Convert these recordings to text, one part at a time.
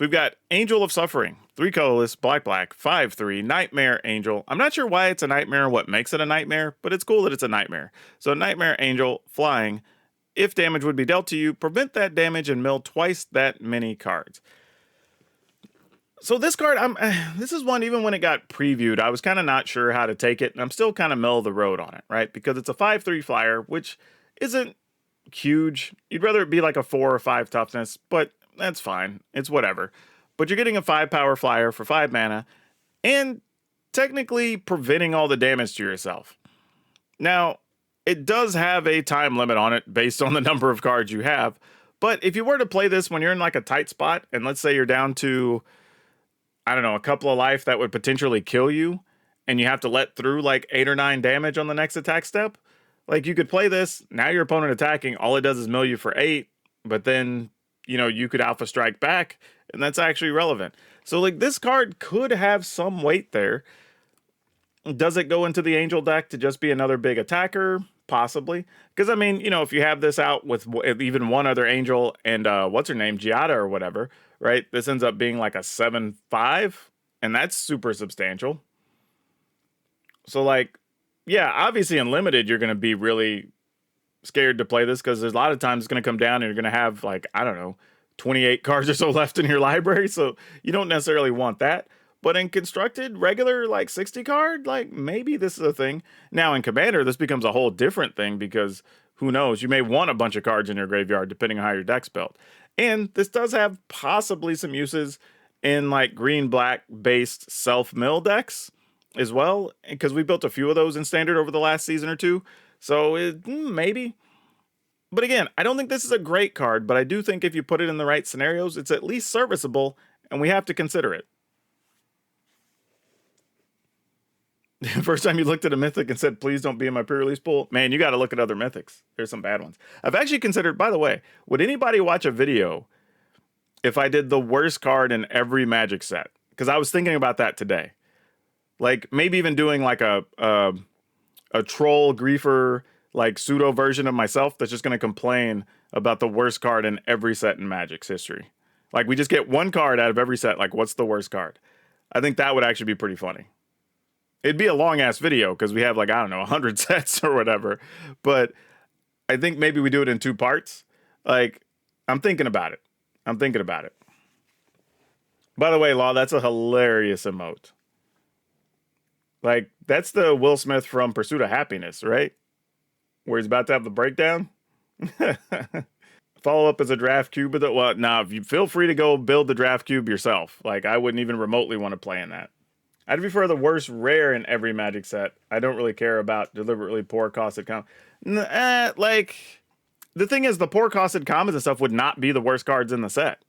we've got Angel of Suffering, 3 colorless, black, 5/3, Nightmare Angel. I'm not sure why it's a nightmare, what makes it a nightmare, but it's cool that it's a nightmare. So Nightmare Angel, flying. If damage would be dealt to you, prevent that damage and mill twice that many cards. So this card, this is one, even when it got previewed, I was kind of not sure how to take it, and I'm still kind of middle of the road on it, right? Because it's a 5/3 flyer, which isn't huge. You'd rather it be like a 4 or 5 toughness, but that's fine. It's whatever. But you're getting a 5 power flyer for 5 mana, and technically preventing all the damage to yourself. Now, it does have a time limit on it based on the number of cards you have, but if you were to play this when you're in like a tight spot, and let's say you're down to, I don't know, a couple of life that would potentially kill you, and you have to let through like 8 or 9 damage on the next attack step, like you could play this, now your opponent attacking, all it does is mill you for 8, but then, you know, you could alpha strike back, and that's actually relevant. So like this card could have some weight there. Does it go into the Angel deck to just be another big attacker? Possibly. Because, I mean, you know, if you have this out with even one other Angel and, what's her name, Giada or whatever, right? This ends up being like a 7/5, and that's super substantial. So, like, yeah, obviously in Limited, you're going to be really scared to play this because there's a lot of times it's going to come down and you're going to have, like, I don't know, 28 cards or so left in your library, so you don't necessarily want that. But in Constructed, regular, like, 60 card, like, maybe this is a thing. Now, in Commander, this becomes a whole different thing because, who knows, you may want a bunch of cards in your graveyard depending on how your deck's built. And this does have possibly some uses in, like, green-black based self-mill decks as well, because we built a few of those in Standard over the last season or two. So, maybe. But again, I don't think this is a great card, but I do think if you put it in the right scenarios, it's at least serviceable, and we have to consider it. First time you looked at a mythic and said, please don't be in my pre-release pool, man, you got to look at other mythics. There's some bad ones. I've actually considered, by the way, would anybody watch a video if I did the worst card in every Magic set? Because I was thinking about that today. Like, maybe even doing like a troll griefer, like pseudo version of myself that's just going to complain about the worst card in every set in Magic's history. Like, we just get one card out of every set. Like, what's the worst card? I think that would actually be pretty funny. It'd be a long-ass video because we have, like, I don't know, 100 sets or whatever. But I think maybe we do it in 2 parts. Like, I'm thinking about it. By the way, Law, that's a hilarious emote. Like, that's the Will Smith from Pursuit of Happiness, right? Where he's about to have the breakdown. Follow up as a draft cube with it. Well, now, you feel free to go build the draft cube yourself. Like, I wouldn't even remotely want to play in that. I'd prefer the worst rare in every Magic set. I don't really care about deliberately poor costed commons. Like, the thing is, the poor costed commons and stuff would not be the worst cards in the set.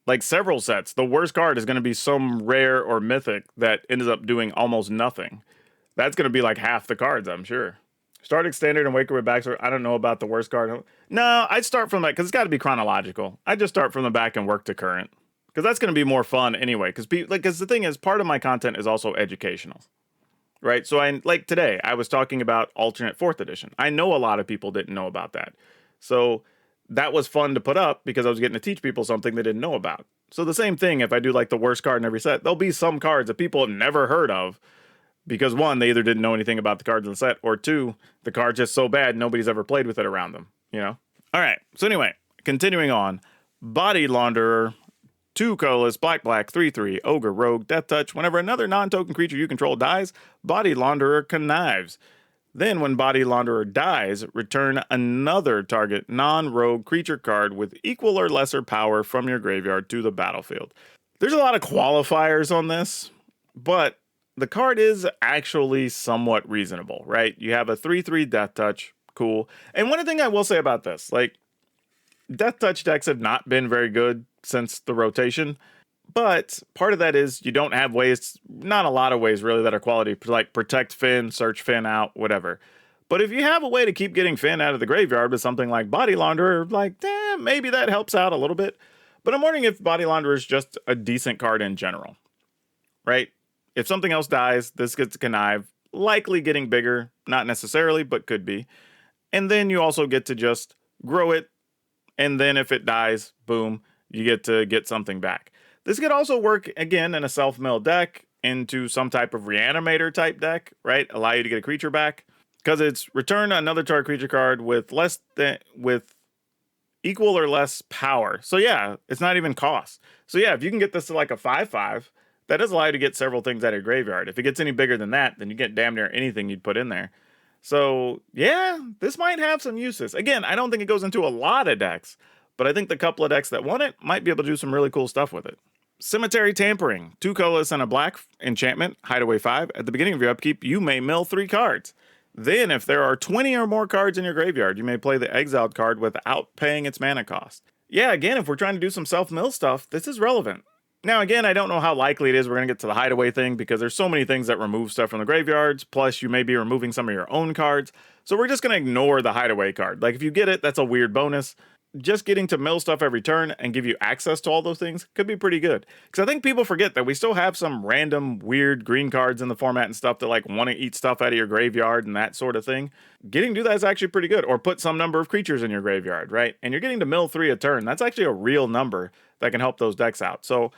Like, several sets, the worst card is going to be some rare or mythic that ends up doing almost nothing. That's going to be like half the cards, I'm sure. Starting Standard and Wake Up with Backstory, I don't know about the worst card. No, I'd start from that, because it's got to be chronological. I'd just start from the back and work to current. Because that's going to be more fun anyway. Because the thing is, part of my content is also educational, right? So like today, I was talking about alternate 4th edition. I know a lot of people didn't know about that. So that was fun to put up because I was getting to teach people something they didn't know about. So the same thing, if I do like the worst card in every set, there'll be some cards that people have never heard of. Because 1, they either didn't know anything about the cards in the set, or 2, the card's just so bad, nobody's ever played with it around them, you know? All right, so anyway, continuing on. Body Launderer. 2 colorless, black, 3/3, ogre, rogue, death touch. Whenever another non-token creature you control dies, Body Launderer connives. Then when Body Launderer dies, return another target non-rogue creature card with equal or lesser power from your graveyard to the battlefield. There's a lot of qualifiers on this, but the card is actually somewhat reasonable, right? You have a 3/3 death touch, cool. And one thing I will say about this, like, death touch decks have not been very good since the rotation, but part of that is you don't have ways, not a lot of ways really, that are quality, like protect Finn, search Finn out, whatever. But if you have a way to keep getting Finn out of the graveyard with something like Body Launderer, like, maybe that helps out a little bit. But I'm wondering if Body Launderer is just a decent card in general, right? If something else dies, this gets to connive, likely getting bigger, not necessarily, but could be. And then you also get to just grow it, and then if it dies, boom, you get to get something back. This could also work, again, in a self-mill deck, into some type of reanimator type deck, right? Allow you to get a creature back. Because it's return another target creature card with equal or less power. So yeah, it's not even cost. So yeah, if you can get this to like a 5/5, that does allow you to get several things out of your graveyard. If it gets any bigger than that, then you get damn near anything you'd put in there. So yeah, this might have some uses. Again, I don't think it goes into a lot of decks, but I think the couple of decks that want it might be able to do some really cool stuff with it. Cemetery Tampering, 2 colorless and a black enchantment, hideaway 5. At the beginning of your upkeep, you may mill 3 cards. Then, if there are 20 or more cards in your graveyard, you may play the exiled card without paying its mana cost. Yeah, again, if we're trying to do some self-mill stuff, this is relevant. Now, again, I don't know how likely it is we're going to get to the hideaway thing because there's so many things that remove stuff from the graveyards, plus you may be removing some of your own cards. So we're just going to ignore the hideaway card. Like, if you get it, that's a weird bonus. Just getting to mill stuff every turn and give you access to all those things could be pretty good. Because I think people forget that we still have some random weird green cards in the format and stuff that like want to eat stuff out of your graveyard and that sort of thing. Getting to that is actually pretty good. Or put some number of creatures in your graveyard, right? And you're getting to mill 3 a turn. That's actually a real number that can help those decks out. So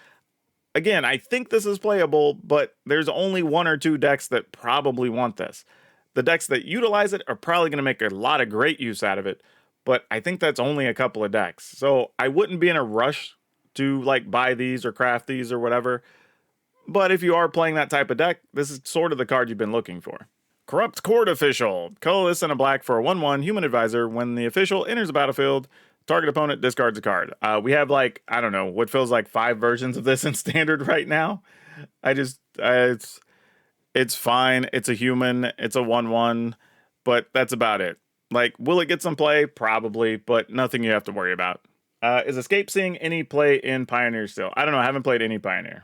again, I think this is playable, but there's only 1 or 2 decks that probably want this. The decks that utilize it are probably going to make a lot of great use out of it. But I think that's only a couple of decks. So I wouldn't be in a rush to like buy these or craft these or whatever. But if you are playing that type of deck, this is sort of the card you've been looking for. Corrupt Court Official. Colorless and a black for a 1/1 human advisor. When the official enters the battlefield, target opponent discards a card. We have like, I don't know, what feels like 5 versions of this in standard right now. It's fine. It's a human. It's a 1/1. But that's about it. Like, will it get some play? Probably, but nothing you have to worry about. Is Escape seeing any play in Pioneer still? I don't know. I haven't played any Pioneer.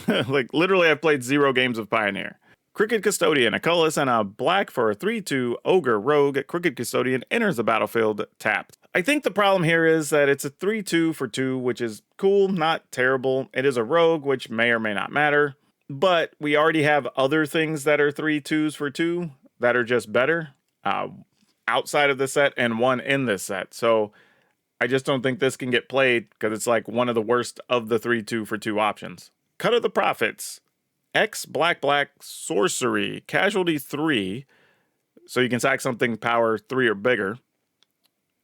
Like, literally, I've played 0 games of Pioneer. Crooked Custodian, a colorless and a black for a 3/2 Ogre Rogue. Crooked Custodian enters the battlefield tapped. I think the problem here is that it's a 3/2 for 2, which is cool, not terrible. It is a rogue, which may or may not matter. But we already have other things that are 3/2s for 2 that are just better. Outside of the set and 1 in this set. So I just don't think this can get played because it's like one of the worst of the 3/2 for 2 options. Cut of the Profits. X black sorcery. Casualty 3. So you can sack something power 3 or bigger.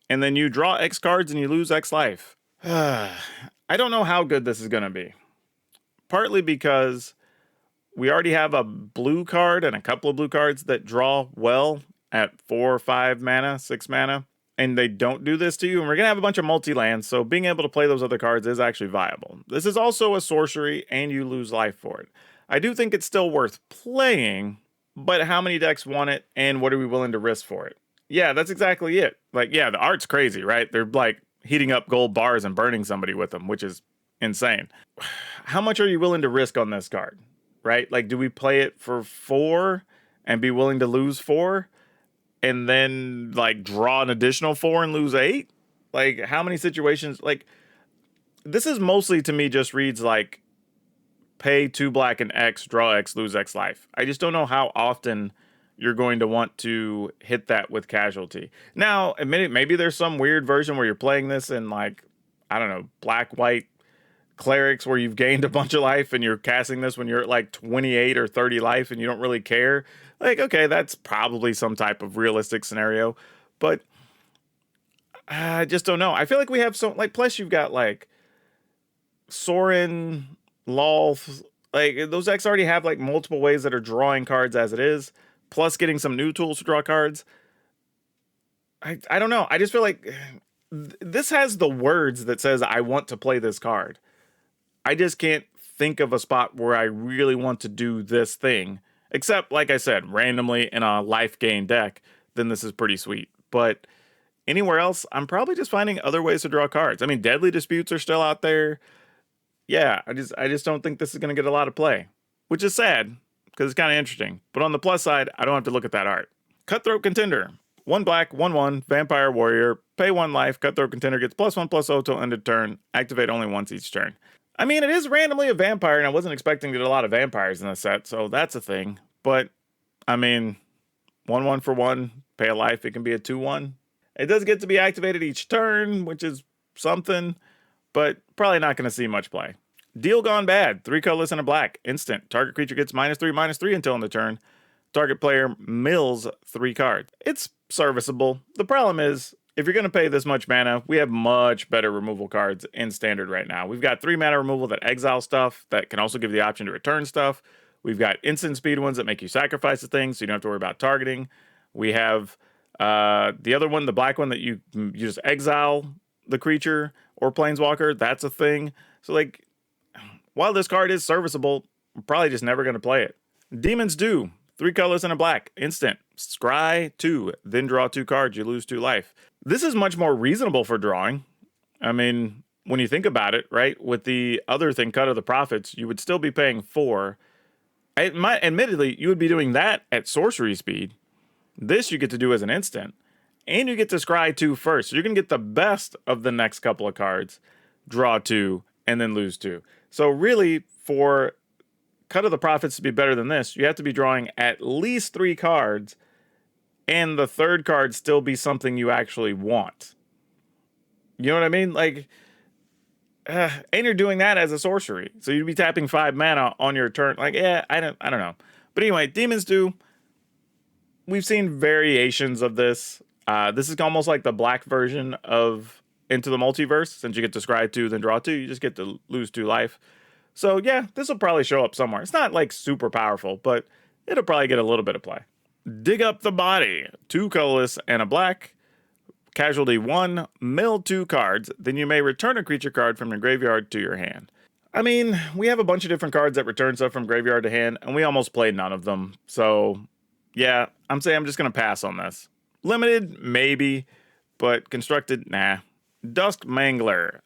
And then you draw X cards and you lose X life. I don't know how good this is going to be. Partly because we already have a blue card and a couple of blue cards that draw well at 4 or 5 mana, 6 mana, and they don't do this to you, and we're going to have a bunch of multi-lands, so being able to play those other cards is actually viable. This is also a sorcery, and you lose life for it. I do think it's still worth playing, but how many decks want it, and what are we willing to risk for it? Yeah, that's exactly it. Like, yeah, the art's crazy, right? They're, like, heating up gold bars and burning somebody with them, which is insane. How much are you willing to risk on this card, right? Like, do we play it for 4 and be willing to lose 4? And then, like, draw an additional 4 and lose 8? Like, how many situations? Like, this is mostly, to me, just reads like, pay 2 black and X, draw X, lose X life. I just don't know how often you're going to want to hit that with Casualty. Now, maybe there's some weird version where you're playing this in, like, I don't know, black-white clerics where you've gained a bunch of life and you're casting this when you're at like 28 or 30 life and you don't really care. Like, okay, that's probably some type of realistic scenario, but I just don't know. I feel like we have some, like, plus you've got like Sorin, Lolth, like those decks already have like multiple ways that are drawing cards as it is, plus getting some new tools to draw cards. I don't know. I just feel like this has the words that says I want to play this card. I just can't think of a spot where I really want to do this thing. Except, like I said, randomly in a life gain deck, then this is pretty sweet. But anywhere else, I'm probably just finding other ways to draw cards. I mean, Deadly Disputes are still out there. Yeah, I just don't think this is going to get a lot of play. Which is sad, because it's kind of interesting. But on the plus side, I don't have to look at that art. Cutthroat Contender. 1 black, 1/1, Vampire Warrior. Pay 1 life. Cutthroat Contender gets +1/+0 till end of turn. Activate only once each turn. I mean, it is randomly a vampire, and I wasn't expecting to get a lot of vampires in the set, so that's a thing. But, I mean, 1/1 for 1, pay a life, it can be a 2/1. It does get to be activated each turn, which is something, but probably not going to see much play. Deal Gone Bad, 3 colorless and a black, instant. Target creature gets -3/-3 until end of turn. Target player mills 3 cards. It's serviceable. The problem is, if you're going to pay this much mana, we have much better removal cards in Standard right now. We've got 3 mana removal that exile stuff, that can also give the option to return stuff. We've got instant speed ones that make you sacrifice the things, so you don't have to worry about targeting. We have the other one, the black one, that you just exile the creature or planeswalker. That's a thing. So, like, while this card is serviceable, I'm probably just never going to play it. Demon's Due, 3 colors and a black, instant. Scry 2, then draw 2 cards, you lose 2 life. This is much more reasonable for drawing. I mean, when you think about it, right? With the other thing, Cut of the Profits, you would still be paying 4. Admittedly, you would be doing that at sorcery speed. This you get to do as an instant. And you get to scry 2 first. So you're going to get the best of the next couple of cards. Draw 2, and then lose 2. So really, for Cut of the Profits to be better than this, you have to be drawing at least 3 cards, and the third card still be something you actually want. You know what I mean? Like, and you're doing that as a sorcery. So you'd be tapping 5 mana on your turn. Like, yeah, I don't know. But anyway, Demon's Due, we've seen variations of this. This is almost like the black version of Into the Multiverse. Since you get to scry 2, then draw 2, you just get to lose 2 life. So yeah, this will probably show up somewhere. It's not like super powerful, but it'll probably get a little bit of play. Dig Up the Body, 2 colorless and a black. Casualty 1, mill 2 cards, then you may return a creature card from your graveyard to your hand. I mean, we have a bunch of different cards that return stuff from graveyard to hand, and we almost played none of them. So, yeah, I'm saying I'm just going to pass on this. Limited, maybe, but constructed, nah. Dusk Mangler.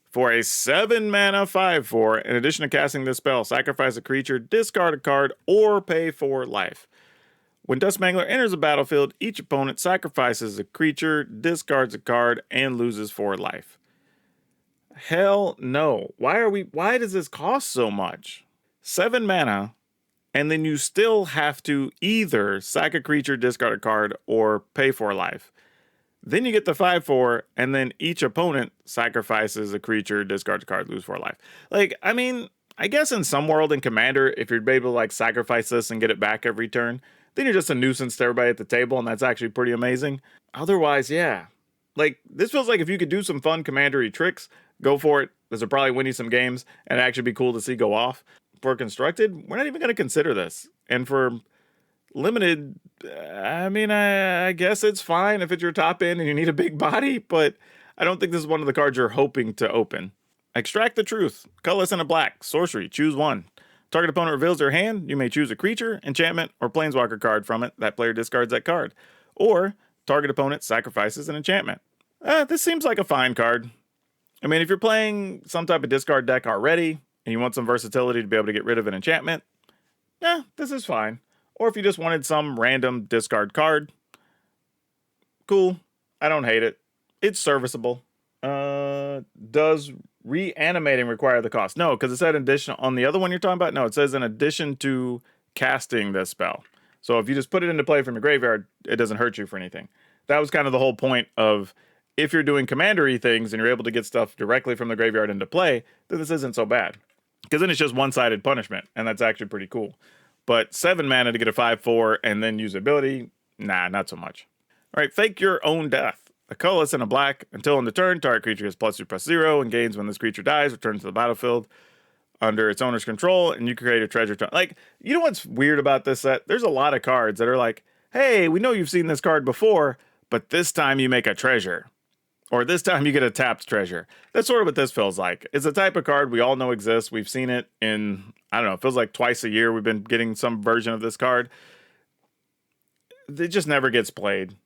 For a 7 mana 5/4, in addition to casting this spell, sacrifice a creature, discard a card, or pay 4 life. When Dusk Mangler enters the battlefield, each opponent sacrifices a creature, discards a card, and loses 4 life. Hell no. Why does this cost so much? 7 mana, and then you still have to either sack a creature, discard a card, or pay 4 life. Then you get the 5/4, and then each opponent sacrifices a creature, discards a card, lose 4 life. Like, I mean, I guess in some world in Commander, if you're able to like sacrifice this and get it back every turn, then you're just a nuisance to everybody at the table, and that's actually pretty amazing. Otherwise, yeah. Like, this feels like if you could do some fun commandery tricks, go for it. This would probably win you some games, and it'd actually be cool to see go off. For Constructed, we're not even going to consider this. And for Limited, I mean, I guess it's fine if it's your top end and you need a big body, but I don't think this is one of the cards you're hoping to open. Extract the Truth, colorless and a black, sorcery, choose 1. Target opponent reveals their hand. You may choose a creature, enchantment, or planeswalker card from it. That player discards that card. Or target opponent sacrifices an enchantment. This seems like a fine card. I mean, if you're playing some type of discard deck already, and you want some versatility to be able to get rid of an enchantment, this is fine. Or if you just wanted some random discard card, cool. I don't hate it. It's serviceable. Does reanimating require the cost? No, because it said in addition on the other one you're talking about. No, it says in addition to casting this spell. So if you just put it into play from your graveyard, it doesn't hurt you for anything. That was kind of the whole point of if you're doing commandery things and you're able to get stuff directly from the graveyard into play, then this isn't so bad. Because then it's just one-sided punishment, and that's actually pretty cool. But 7 mana to get a 5/4 and then use ability, nah, not so much. All right, Fake Your Own Death. A colorless and a black. Until end of turn, target creature gets +2/+0 and gains when this creature dies, returns to the battlefield under its owner's control, and you can create a treasure tome. Like, you know what's weird about this set? There's a lot of cards that are like, hey, we know you've seen this card before, but this time you make a treasure. Or this time you get a tapped treasure. That's sort of what this feels like. It's a type of card we all know exists. We've seen it in, I don't know, it feels like twice a year we've been getting some version of this card. It just never gets played.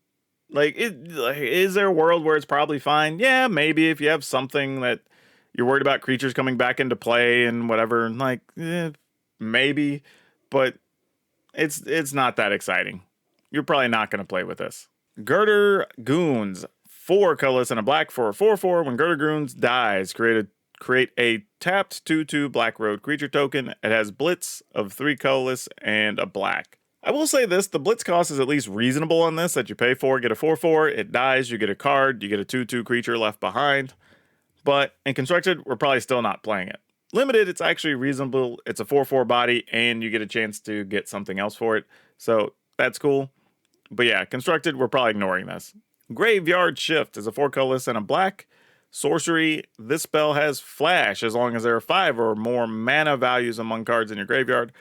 Is there a world where it's probably fine? Yeah, maybe if you have something that you're worried about creatures coming back into play and whatever, maybe, but it's not that exciting. You're probably not going to play with this. Girder Goons, 4 colorless and a black for a 4/4. When Girder Goons dies, create a tapped 2/2 black road creature token. It has Blitz of 3 colorless and a black. I will say this, the Blitz cost is at least reasonable on this, that you pay for, get a 4/4, it dies, you get a card, you get a 2/2 creature left behind. But in Constructed, we're probably still not playing it. Limited, it's actually reasonable. It's a 4/4 body, and you get a chance to get something else for it. So that's cool. But yeah, constructed, we're probably ignoring this. Graveyard Shift is a 4 colorless and a black. Sorcery, this spell has flash as long as there are 5 or more mana values among cards in your graveyard.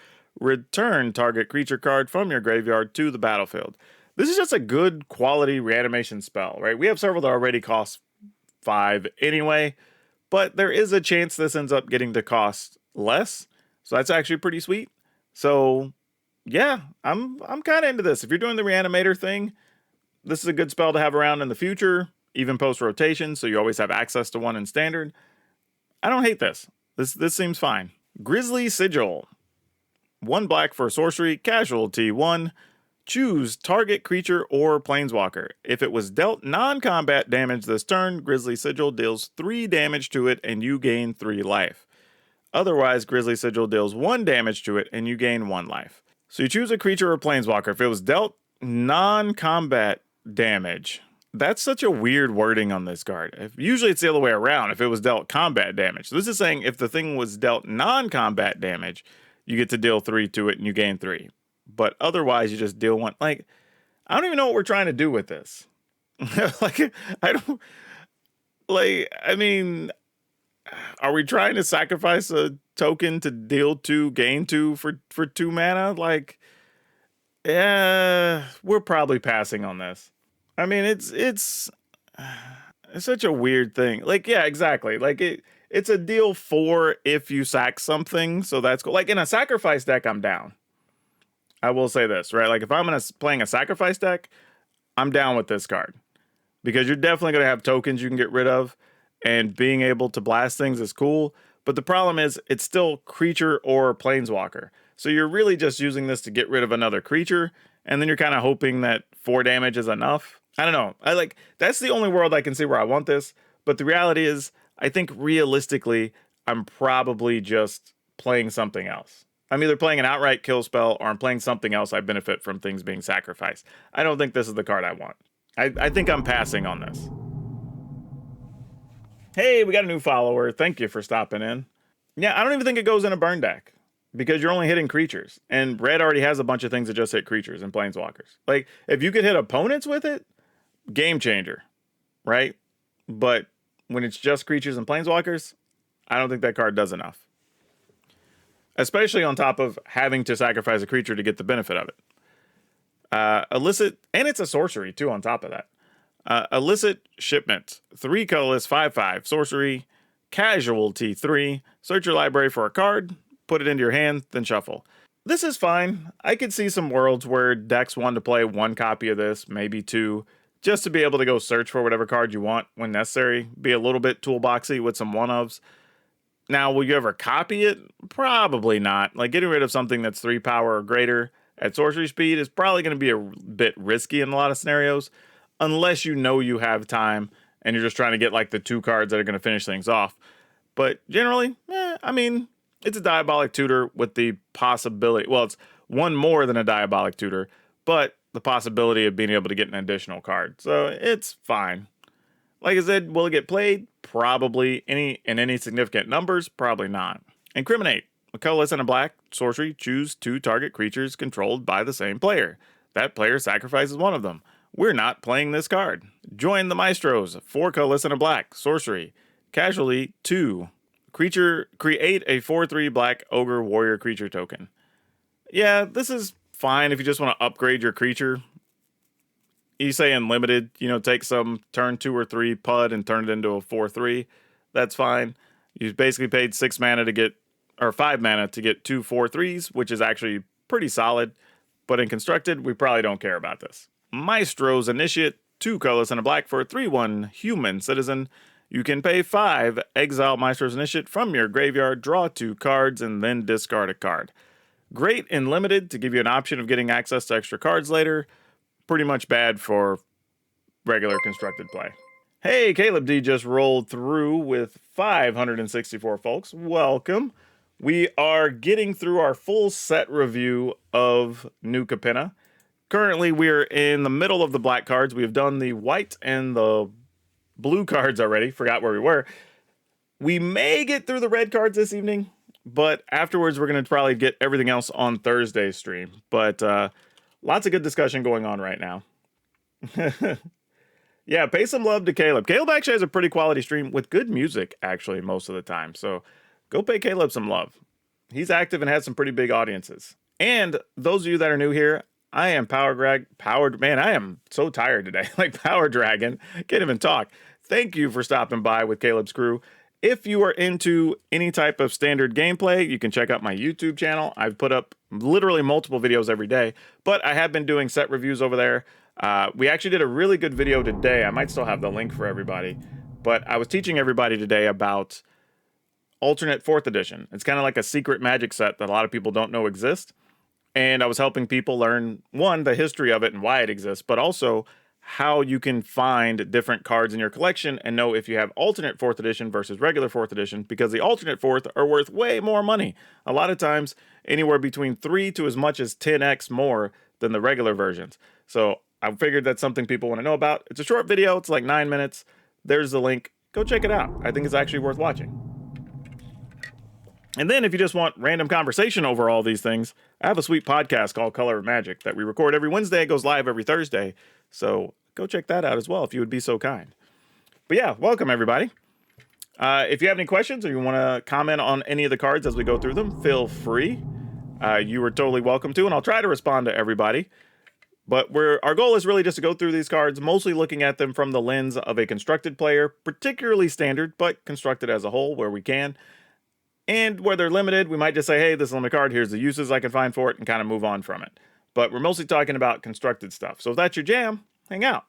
Return target creature card from your graveyard to the battlefield. This is just a good quality reanimation spell, right? We have several that already cost 5 anyway, but there is a chance this ends up getting to cost less. So that's actually pretty sweet. So yeah, I'm kind of into this. If you're doing the reanimator thing, this is a good spell to have around in the future, even post rotation, so you always have access to one in standard. I don't hate this. This seems fine. Grisly Sigil. 1 black for sorcery, casualty 1. Choose target creature or planeswalker. If it was dealt non-combat damage this turn, Grisly Sigil deals 3 damage to it and you gain 3 life. Otherwise, Grisly Sigil deals 1 damage to it and you gain 1 life. So you choose a creature or planeswalker. If it was dealt non-combat damage, that's such a weird wording on this card. Usually it's the other way around if it was dealt combat damage. So this is saying if the thing was dealt non-combat damage, you get to deal 3 to it and you gain 3. But otherwise, you just deal 1. Like, I don't even know what we're trying to do with this. Like, I don't... Like, I mean... Are we trying to sacrifice a token to deal 2, gain 2 for 2 mana? Like, yeah, we're probably passing on this. I mean, it's such a weird thing. Like, yeah, exactly. Like, it's a deal 4 if you sack something, so that's cool. Like, in a sacrifice deck, I'm down. I will say this, right? Like, if I'm playing a sacrifice deck, I'm down with this card. Because you're definitely going to have tokens you can get rid of, and being able to blast things is cool. But the problem is, it's still creature or planeswalker. So you're really just using this to get rid of another creature, and then you're kind of hoping that 4 damage is enough. I don't know. That's the only world I can see where I want this. But the reality is, I think realistically, I'm probably just playing something else. I'm either playing an outright kill spell or I'm playing something else I benefit from things being sacrificed. I don't think this is the card I want. I think I'm passing on this. Hey, we got a new follower. Thank you for stopping in. Yeah, I don't even think it goes in a burn deck because you're only hitting creatures. And red already has a bunch of things that just hit creatures and planeswalkers. Like, if you could hit opponents with it, game changer, right? But when it's just creatures and planeswalkers, I don't think that card does enough. Especially on top of having to sacrifice a creature to get the benefit of it. Illicit, and it's a sorcery too on top of that. Illicit Shipment, 3 colorless, 5/5, sorcery, casualty 3. Search your library for a card, put it into your hand, then shuffle. This is fine. I could see some worlds where decks want to play 1 copy of this, maybe 2, just to be able to go search for whatever card you want when necessary. Be a little bit toolboxy with some one-ofs. Now, will you ever copy it? Probably not. Like, getting rid of something that's 3 power or greater at sorcery speed is probably going to be a bit risky in a lot of scenarios. Unless you know you have time and you're just trying to get like the 2 cards that are going to finish things off. But generally, I mean, it's a Diabolic Tutor with the possibility. Well, it's 1 more than a Diabolic Tutor, but the possibility of being able to get an additional card. So it's fine. Like I said, will it get played? Probably. In any significant numbers? Probably not. Incriminate. A colorless and a black sorcery. Choose 2 target creatures controlled by the same player. That player sacrifices one of them. We're not playing this card. Join the Maestros. 4 colorless and a black. Sorcery. Casualty 2. Creature. Create a 4/3 black ogre warrior creature token. Yeah, this is fine if you just want to upgrade your creature. You say in limited, take some turn 2 or 3 PUD and turn it into a 4/3. That's fine. You basically paid 6 mana to get, or 5 mana to get 2 4/3s, which is actually pretty solid. But in constructed, we probably don't care about this. Maestro's Initiate, 2 colorless and a black for a 3/1 human citizen. You can pay 5, exile Maestro's Initiate from your graveyard, draw 2 cards, and then discard a card. Great in limited to give you an option of getting access to extra cards later. Pretty much bad for regular constructed play. Hey, Caleb D just rolled through with 564 folks. Welcome. We are getting through our full set review of New Capenna. Currently, we're in the middle of the black cards. We have done the white and the blue cards already. Forgot where we were. We may get through the red cards this evening, but afterwards we're going to probably get everything else on Thursday's stream. But lots of good discussion going on right now. Yeah, pay some love to Caleb. Caleb actually has a pretty quality stream with good music, actually, most of the time. So go pay Caleb some love. He's active and has some pretty big audiences. And those of you that are new here, I am man, I am so tired today. Like PowrDragn, can't even talk. Thank you for stopping by with Caleb's crew. If you are into any type of standard gameplay, you can check out my YouTube channel. I've put up literally multiple videos every day, but I have been doing set reviews over there. We actually did a really good video today. I might still have the link for everybody, but I was teaching everybody today about alternate 4th edition. It's kind of like a secret magic set that a lot of people don't know exists. And I was helping people learn, one, the history of it and why it exists, but also how you can find different cards in your collection and know if you have alternate 4th edition versus regular 4th edition, because the alternate 4th are worth way more money. A lot of times, anywhere between 3 to as much as 10x more than the regular versions. So I figured that's something people want to know about. It's a short video. It's like 9 minutes. There's the link. Go check it out. I think it's actually worth watching. And then if you just want random conversation over all these things, I have a sweet podcast called Color of Magic that we record every Wednesday. It goes live every Thursday. So go check that out as well if you would be so kind. But yeah, welcome everybody. If you have any questions or you want to comment on any of the cards as we go through them, feel free. You are totally welcome to, and I'll try to respond to everybody. But our goal is really just to go through these cards, mostly looking at them from the lens of a constructed player, particularly standard, but constructed as a whole where we can. And where they're limited, we might just say, hey, this is a limited card, here's the uses I can find for it, and kind of move on from it. But we're mostly talking about constructed stuff. So if that's your jam, hang out.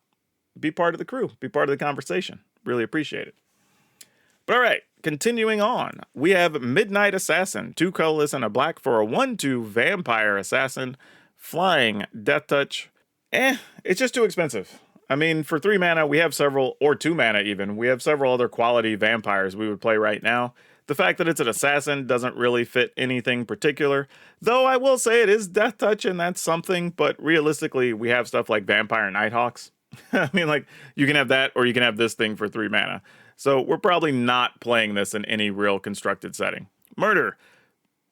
Be part of the crew. Be part of the conversation. Really appreciate it. But all right, continuing on. We have Midnight Assassin, 2 colorless and a black for a 1/2 vampire assassin. Flying, Death Touch. It's just too expensive. I mean, for 3 mana, we have several, or 2 mana even, we have several other quality vampires we would play right now. The fact that it's an assassin doesn't really fit anything particular, though I will say it is Death Touch and that's something, but realistically, we have stuff like Vampire Nighthawks. I mean, like, you can have that or you can have this thing for 3 mana. So we're probably not playing this in any real constructed setting. Murder.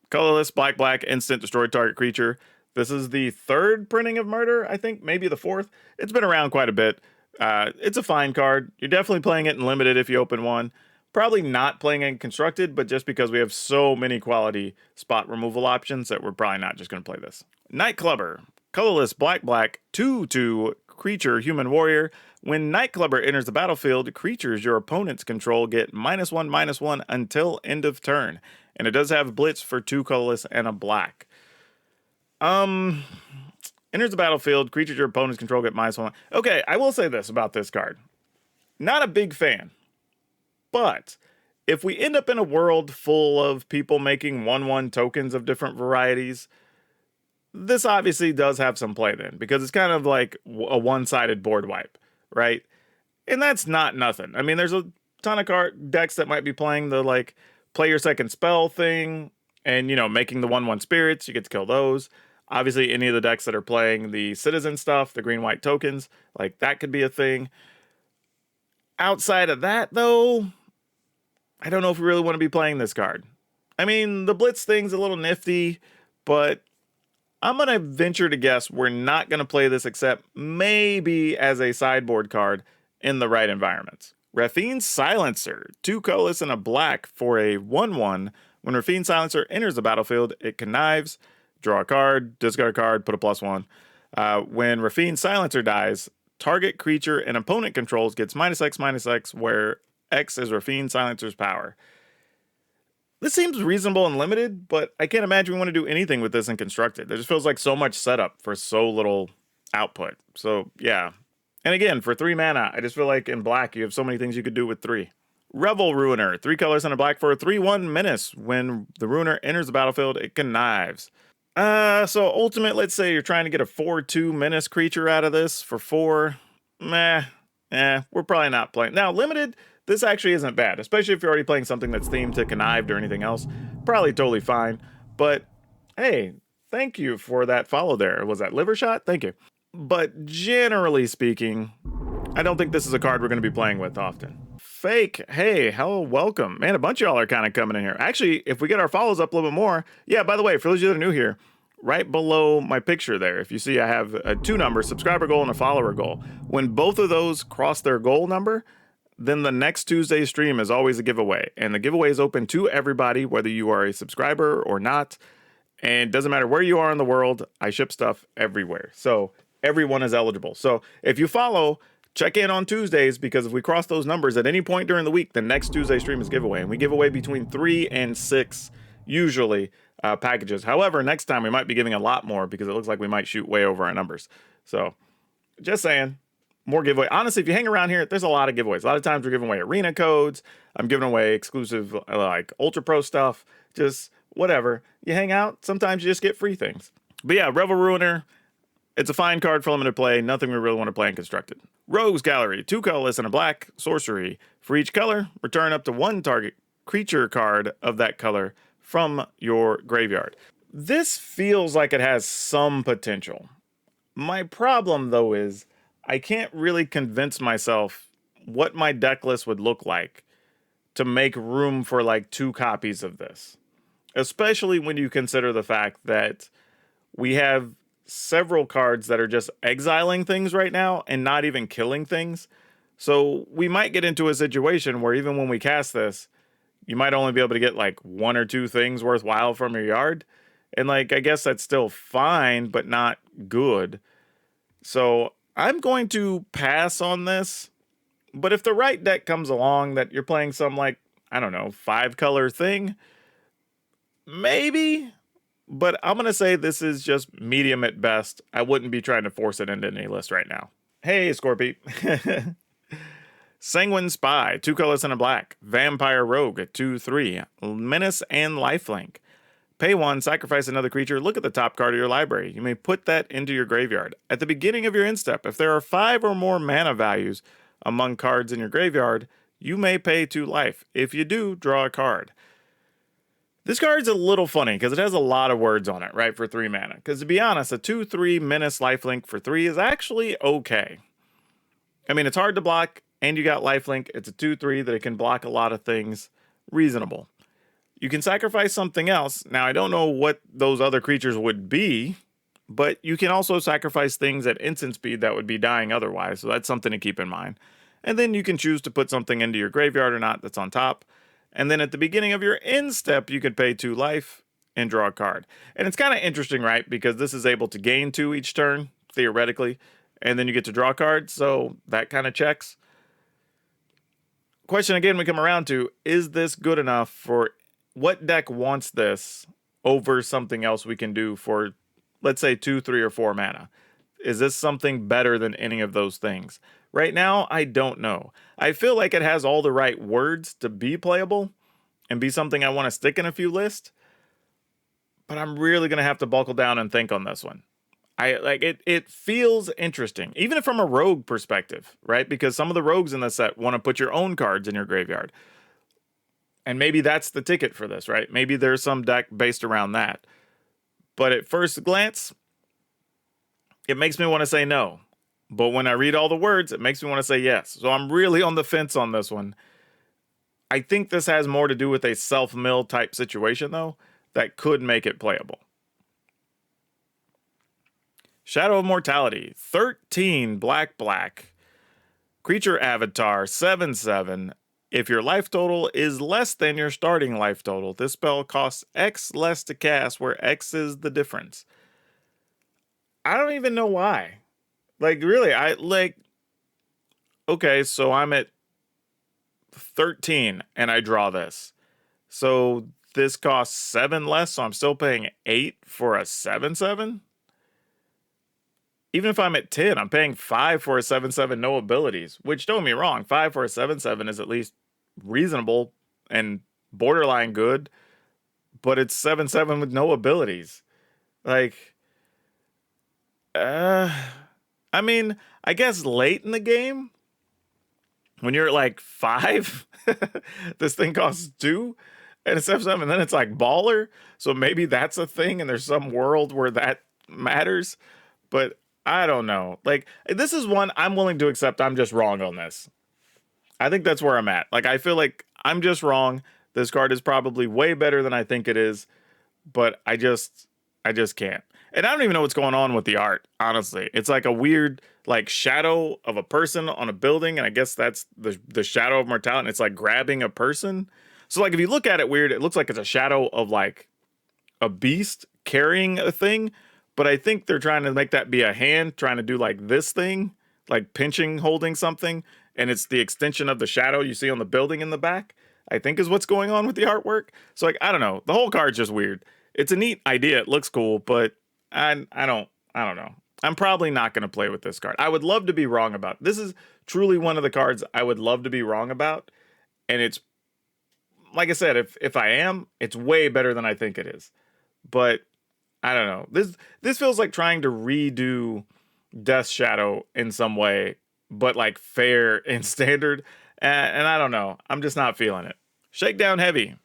Colorless, black, instant, destroy target creature. This is the 3rd printing of Murder, I think, maybe the 4th. It's been around quite a bit. It's a fine card. You're definitely playing it in limited if you open one. Probably not playing it in constructed, but just because we have so many quality spot removal options that we're probably not just going to play this. Nightclubber. Colorless, black, 2/2 creature, human warrior. When Nightclubber enters the battlefield, creatures your opponents control get -1/-1 until end of turn. And it does have Blitz for 2 colorless and a black. Enters the battlefield, creatures your opponents control get -1. Okay, I will say this about this card. Not a big fan. But if we end up in a world full of people making 1/1 tokens of different varieties, this obviously does have some play then, because it's kind of like a one-sided board wipe, right? And that's not nothing. I mean, there's a ton of card decks that might be playing the, like, play your second spell thing, and, you know, making the 1/1 spirits, you get to kill those. Obviously, any of the decks that are playing the citizen stuff, the green-white tokens, like, that could be a thing. Outside of that, though, I don't know if we really want to be playing this card. I mean, the Blitz thing's a little nifty, but I'm going to venture to guess we're not going to play this except maybe as a sideboard card in the right environments. Raffine's Silencer, 2 colorless and a black for a 1/1. When Raffine's Silencer enters the battlefield, it connives, draw a card, discard a card, put a +1. When Raffine's Silencer dies, target creature an opponent controls gets -X/-X, where X is Raffine's Silencer's power. This seems reasonable and limited, but I can't imagine we want to do anything with this in constructed. It just feels like so much setup for so little output. So, yeah. And again, for 3 mana, I just feel like in black, you have so many things you could do with 3. Revel Ruiner, 3 colors and a black for a 3/1 menace. When the Ruiner enters the battlefield, it connives. So ultimate, let's say you're trying to get a 4/2 menace creature out of this for 4. We're probably not playing. Now, limited, this actually isn't bad, especially if you're already playing something that's themed to connived or anything else. Probably totally fine. But, hey, thank you for that follow there. Was that liver shot? Thank you. But generally speaking, I don't think this is a card we're going to be playing with often. Fake. Hey, hello, welcome. Man, a bunch of y'all are kind of coming in here. Actually, if we get our follows up a little bit more, yeah, by the way, for those of you that are new here, right below my picture there, if you see I have a 2 number, subscriber goal and a follower goal. When both of those cross their goal number, then the next Tuesday stream is always a giveaway. And the giveaway is open to everybody, whether you are a subscriber or not. And it doesn't matter where you are in the world, I ship stuff everywhere. So everyone is eligible. So if you follow, check in on Tuesdays, because if we cross those numbers at any point during the week, the next Tuesday stream is giveaway. And we give away between 3 and 6, usually, packages. However, next time we might be giving a lot more because it looks like we might shoot way over our numbers. So just saying, more giveaway. Honestly, if you hang around here, there's a lot of giveaways. A lot of times we're giving away arena codes. I'm giving away exclusive like Ultra Pro stuff. Just whatever. You hang out, sometimes you just get free things. But yeah, Revel Ruiner. It's a fine card for limited play. Nothing we really want to play in constructed. Rogues Gallery. 2 colorless and a black sorcery. For each color, return up to 1 target creature card of that color from your graveyard. This feels like it has some potential. My problem, though, is I can't really convince myself what my deck list would look like to make room for like 2 copies of this. Especially when you consider the fact that we have several cards that are just exiling things right now and not even killing things. So we might get into a situation where even when we cast this, you might only be able to get like 1 or 2 things worthwhile from your yard. And like, I guess that's still fine, but not good. So I'm going to pass on this. But if the right deck comes along that you're playing some like, I don't know, 5 color thing, maybe. But I'm going to say this is just medium at best. I wouldn't be trying to force it into any list right now. Hey, Scorpy. Sanguine Spy, 2 colors and a black. Vampire Rogue at 2/3. Menace and Lifelink. Pay 1, sacrifice another creature. Look at the top card of your library. You may put that into your graveyard. At the beginning of your end step, if there are 5 or more mana values among cards in your graveyard, you may pay 2 life. If you do, draw a card. This card's a little funny because it has a lot of words on it, right, for 3 mana. Because to be honest, a 2/3 Menace Lifelink for 3 is actually okay. I mean, it's hard to block, and you got Lifelink. It's a 2/3 that it can block a lot of things. Reasonable. You can sacrifice something else. Now, I don't know what those other creatures would be, but you can also sacrifice things at instant speed that would be dying otherwise, so that's something to keep in mind. And then you can choose to put something into your graveyard or not that's on top. And then at the beginning of your end step, you could pay 2 life and draw a card. And it's kind of interesting, right? Because this is able to gain 2 each turn, theoretically. And then you get to draw cards, so that kind of checks. Question again we come around to, is this good enough for what deck wants this over something else we can do for, let's say, 2, 3, or 4 mana? Is this something better than any of those things? Right now, I don't know. I feel like it has all the right words to be playable and be something I want to stick in a few lists, but I'm really going to have to buckle down and think on this one. It feels interesting, even from a rogue perspective, right? Because some of the rogues in this set want to put your own cards in your graveyard. And maybe that's the ticket for this, right? Maybe there's some deck based around that. But at first glance, it makes me want to say no. But when I read all the words, it makes me want to say yes. So I'm really on the fence on this one. I think this has more to do with a self-mill type situation, though, that could make it playable. Shadow of Mortality, 13 black. Creature avatar, 7/7. If your life total is less than your starting life total, this spell costs X less to cast, where X is the difference. I don't even know why. Like, really, okay, so I'm at 13 and I draw this. So this costs 7 less, so I'm still paying 8 for a 7/7? Even if I'm at 10, I'm paying 5 for a 7/7 no abilities, which, don't get me wrong, 5 for a 7/7 is at least reasonable and borderline good, but it's 7/7 with no abilities. Like, I mean, I guess late in the game, when you're at like 5, this thing costs 2, and it's 7/7, and then it's like baller. So maybe that's a thing, and there's some world where that matters. But I don't know. Like, this is one I'm willing to accept I'm just wrong on this. I think that's where I'm at. Like, I feel like I'm just wrong. This card is probably way better than I think it is, but I just can't. And I don't even know what's going on with the art, honestly. It's like a weird like shadow of a person on a building, and I guess that's the shadow of mortality, and it's like grabbing a person. So like if you look at it weird, it looks like it's a shadow of like a beast carrying a thing, but I think they're trying to make that be a hand trying to do like this thing, like pinching, holding something, and it's the extension of the shadow you see on the building in the back. I think is what's going on with the artwork. So like I don't know, the whole card's just weird. It's a neat idea, it looks cool, but I don't know. I'm probably not going to play with this card. I would love to be wrong about. This is truly one of the cards I would love to be wrong about, and it's like I said, if I am, it's way better than I think it is. But I don't know. This feels like trying to redo Death Shadow in some way, but like fair and standard. And I don't know. I'm just not feeling it. Shakedown Heavy,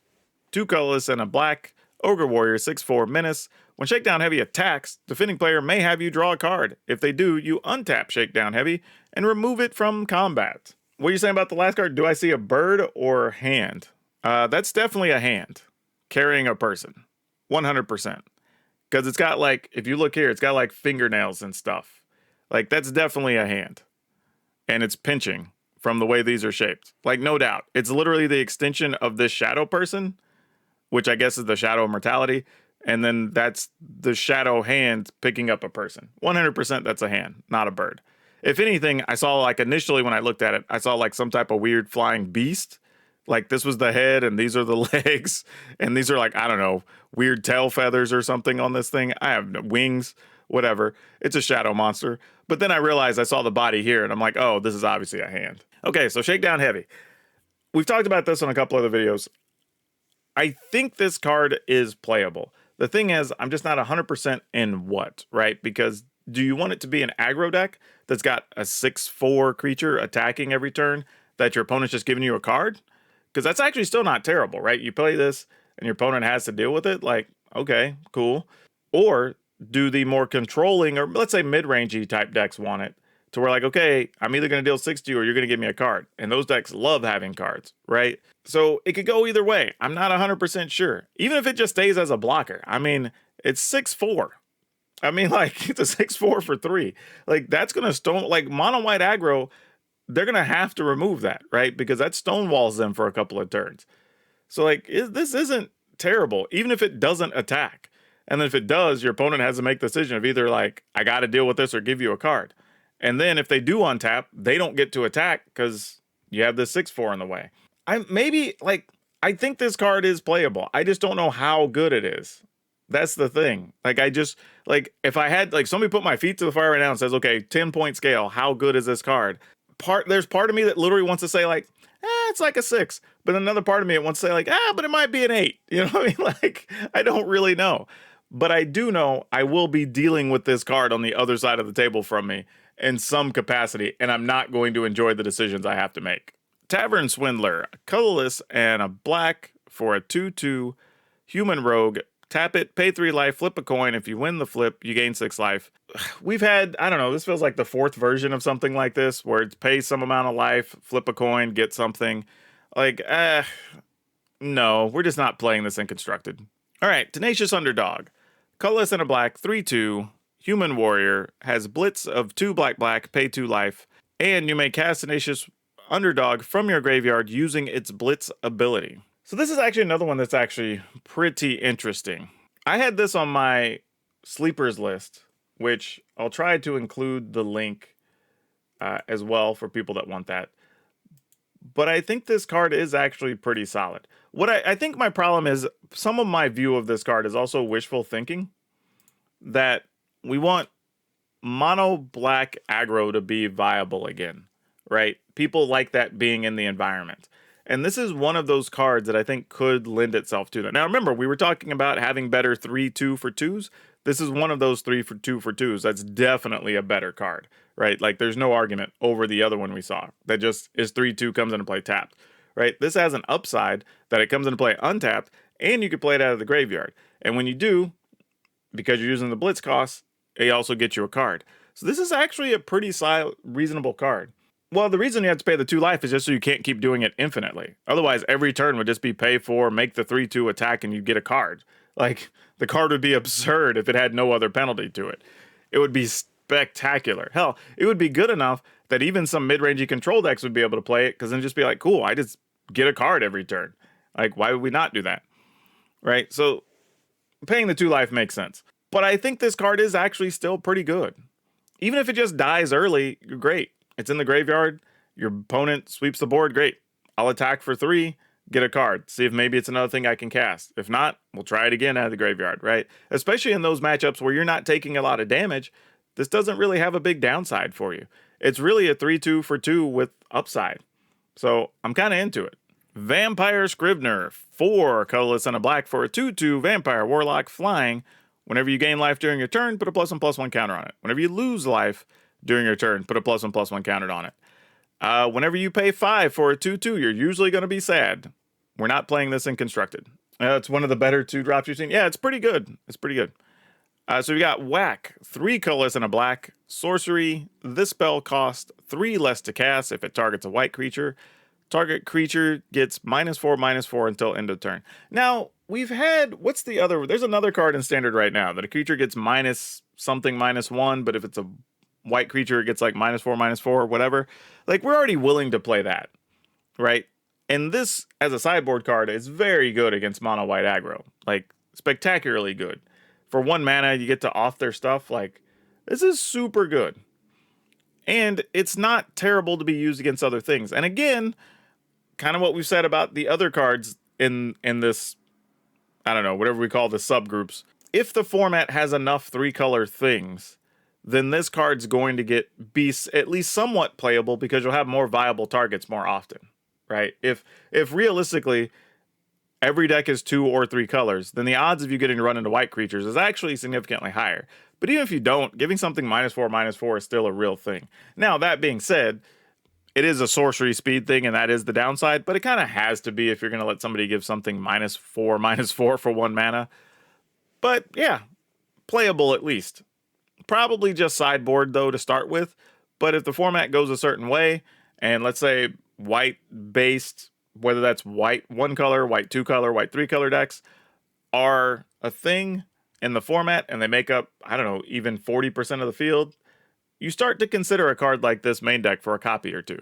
2 colorless and a black Ogre Warrior 6/4 menace. When Shakedown Heavy attacks, defending player may have you draw a card. If they do, you untap Shakedown Heavy and remove it from combat. What are you saying about the last card? Do I see a bird or hand? That's definitely a hand carrying a person, 100%. Because it's got like, if you look here, it's got like fingernails and stuff. Like that's definitely a hand, and it's pinching from the way these are shaped. Like no doubt, it's literally the extension of this shadow person, which I guess is the shadow of mortality, and then that's the shadow hand picking up a person. 100% that's a hand, not a bird. If anything, I saw like initially when I looked at it, I saw like some type of weird flying beast. Like this was the head and these are the legs and these are like, I don't know, weird tail feathers or something on this thing. I have no wings, whatever. It's a shadow monster. But then I realized I saw the body here and I'm like, oh, this is obviously a hand. Okay, so Shakedown Heavy. We've talked about this on a couple other videos. I think this card is playable. The thing is, I'm just not 100% in what, right? Because do you want it to be an aggro deck that's got a 6/4 creature attacking every turn that your opponent's just giving you a card? Because that's actually still not terrible, right? You play this and your opponent has to deal with it. Like, okay, cool. Or do the more controlling or let's say mid-rangey type decks want it to where like, okay, I'm either going to deal 6 to you or you're going to give me a card. And those decks love having cards, right? So it could go either way. I'm not 100% sure. Even if it just stays as a blocker. I mean, it's 6/4. I mean, like, it's a 6/4 for 3. Like, that's going to stone, like, mono white aggro, they're going to have to remove that, right? Because that stonewalls them for a couple of turns. So, like, this isn't terrible, even if it doesn't attack. And then if it does, your opponent has to make the decision of either, like, I got to deal with this or give you a card. And then if they do untap, they don't get to attack because you have this 6/4 in the way. I think this card is playable. I just don't know how good it is. That's the thing. Like, if I had, like, somebody put my feet to the fire right now and says, okay, 10-point scale, how good is this card? There's part of me that literally wants to say, like, it's like a 6. But another part of me that wants to say, like, but it might be an 8. You know what I mean? Like, I don't really know. But I do know I will be dealing with this card on the other side of the table from me in some capacity, and I'm not going to enjoy the decisions I have to make. Tavern Swindler, a colorless and a black for a 2/2 human rogue. Tap it, pay 3 life, flip a coin. If you win the flip, you gain 6 life. We've had, I don't know, this feels like the 4th version of something like this, where it's pay some amount of life, flip a coin, get something. Like, no, we're just not playing this in Constructed. All right, Tenacious Underdog. Colorless and a black, 3/2, human warrior, has blitz of 2 black, pay 2 life, and you may cast Tenacious Underdog from your graveyard using its blitz ability. So this is actually another one that's actually pretty interesting. I had this on my sleepers list, which I'll try to include the link as well for people that want that. But I think this card is actually pretty solid. What I think my problem is, some of my view of this card is also wishful thinking. That we want mono black aggro to be viable again, right? People like that being in the environment. And this is one of those cards that I think could lend itself to that. Now, remember, we were talking about having better 3/2 for 2s. This is one of those 3/2 for 2s. That's definitely a better card, right? Like, there's no argument over the other one we saw. That just is 3/2 comes into play tapped, right? This has an upside that it comes into play untapped, and you can play it out of the graveyard. And when you do, because you're using the blitz cost, it also gets you a card. So this is actually a pretty reasonable card. Well, the reason you have to pay the 2 life is just so you can't keep doing it infinitely. Otherwise, every turn would just be pay 4, make the 3/2 attack, and you get a card. Like, the card would be absurd if it had no other penalty to it. It would be spectacular. Hell, it would be good enough that even some mid-rangey control decks would be able to play it, because then just be like, cool, I just get a card every turn. Like, why would we not do that? Right? So, paying the 2 life makes sense. But I think this card is actually still pretty good. Even if it just dies early, you're great. It's in the graveyard. Your opponent sweeps the board. Great. I'll attack for 3, get a card. See if maybe it's another thing I can cast. If not, we'll try it again out of the graveyard, right? Especially in those matchups where you're not taking a lot of damage, this doesn't really have a big downside for you. It's really a 3/2 for 2 with upside. So I'm kind of into it. Vampire Scrivener, 4 colorless and a black for a 2/2 vampire warlock flying. Whenever you gain life during your turn, put a +1/+1 counter on it. Whenever you lose life during your turn, put a +1/+1 counter on it. Whenever you pay 5 for a 2/2, you're usually going to be sad. We're not playing this in Constructed. It's one of the better 2-drops you've seen. Yeah, it's pretty good. It's pretty good. So we got Whack, 3 colorless and a black. Sorcery. This spell costs 3 less to cast if it targets a white creature. Target creature gets -4/-4 until end of turn. Now, we've had, what's the other? There's another card in Standard right now that a creature gets minus something -1, but if it's a white creature, it gets like -4/-4 or whatever. Like, we're already willing to play that, right? And this, as a sideboard card, is very good against mono white aggro. Like, spectacularly good. For 1 mana, you get to off their stuff. Like, this is super good. And it's not terrible to be used against other things. And again, kind of what we've said about the other cards in this, I don't know, whatever we call the subgroups. If the format has enough 3-color things, then this card's going to be at least somewhat playable because you'll have more viable targets more often, right? If realistically every deck is 2 or 3 colors, then the odds of you getting to run into white creatures is actually significantly higher. But even if you don't, giving something -4/-4 is still a real thing. Now, that being said, it is a sorcery speed thing, and that is the downside, but it kind of has to be if you're going to let somebody give something -4/-4 for 1 mana. But yeah, playable at least. Probably just sideboard, though, to start with. But if the format goes a certain way, and let's say white-based, whether that's white 1 color, white 2 color, white 3 color decks, are a thing in the format, and they make up, I don't know, even 40% of the field, you start to consider a card like this main deck for a copy or 2.